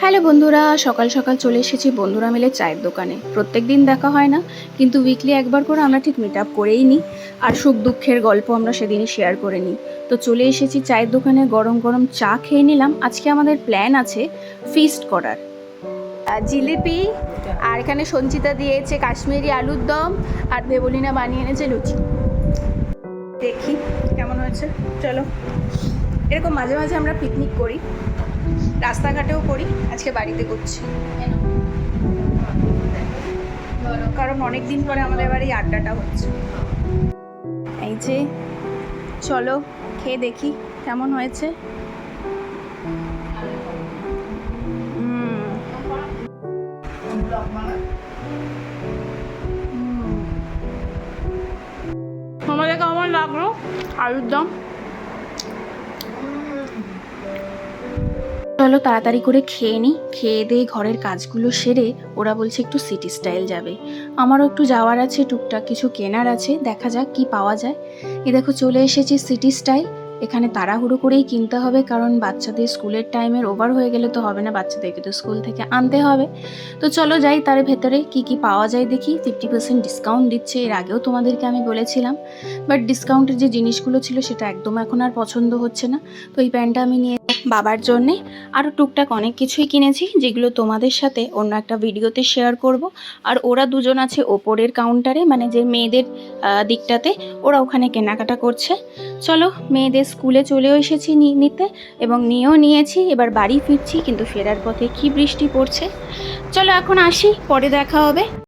Hello বন্ধুরা, সকাল সকাল চলে এসেছি বন্ধুরা মিলে চায়ের দোকানে। প্রত্যেক দিন দেখা হয় না, কিন্তু উইকলি একবার করে আমরা ঠিক মিট আপ করেই নিই। আর সুখ দুঃখের গল্প আমরা সেদিনই শেয়ার করে নিই। তো চলে এসেছি চায়ের দোকানে, গরম গরম চা খেয়ে নিলাম। আজকে আমাদের প্ল্যান আছে ফিস্ট করার। জিলিপি, আর এখানে সঞ্চিতা দিয়েছে কাশ্মীরি আলুর দম, আর দেবলিনা বানিয়ে এনেছে লুচি। দেখি কেমন হয়েছে। চলো, এরকম মাঝে মাঝে আমরা পিকনিক করি, রাস্তাঘাটেও করি, আজকে বাড়িতে করছি, কারণ অনেক দিন পরে আমাদের বাড়ি আড্ডাটা হচ্ছে। এই যে, চলো খেয়ে দেখি কেমন হয়েছে। আমাদের কেমন লাগলো আলুর দম? চলো তাড়াতাড়ি করে খেয়ে নিই। খেয়ে দিয়ে ঘরের কাজগুলো সেরে ওরা বলছে একটু সিটি স্টাইল যাবে। আমারও একটু যাওয়ার আছে, টুকটাক কিছু কেনার আছে, দেখা যাক কি পাওয়া যায়। এ দেখো চলে এসেছি সিটি স্টাইল। এখানে তাড়াহুড়ো করেই কিনতে হবে, কারণ বাচ্চাদের স্কুলের টাইমের ওভার হয়ে গেলে তো হবে না, বাচ্চাদেরকে তো স্কুল থেকে আনতে হবে। তো চলো যাই, তার ভেতরে কি কি পাওয়া যায় দেখি। 50% ডিসকাউন্ট দিচ্ছে, এর আগেও তোমাদেরকে আমি বলেছিলাম। বাট ডিসকাউন্টের যে জিনিসগুলো ছিল সেটা একদম এখন আর পছন্দ হচ্ছে না। তো এই প্যান্টটা আমি নিয়ে বাবার জন্যে। আরও টুকটাক অনেক কিছুই কিনেছি, যেগুলো তোমাদের সাথে অন্য একটা ভিডিওতে শেয়ার করব। আর ওরা দুজন আছে ওপরের কাউন্টারে, মানে যে মেয়েদের দিকটাতে, ওরা ওখানে কেনাকাটা করছে। চলো, মেয়েদের স্কুলে চলেও এসেছি নিতে, এবং নিয়েও নিয়েছি। এবার বাড়ি ফিরছি, কিন্তু ফেরার পথে কি বৃষ্টি পড়ছে। চলো এখন আসি, পরে দেখা হবে।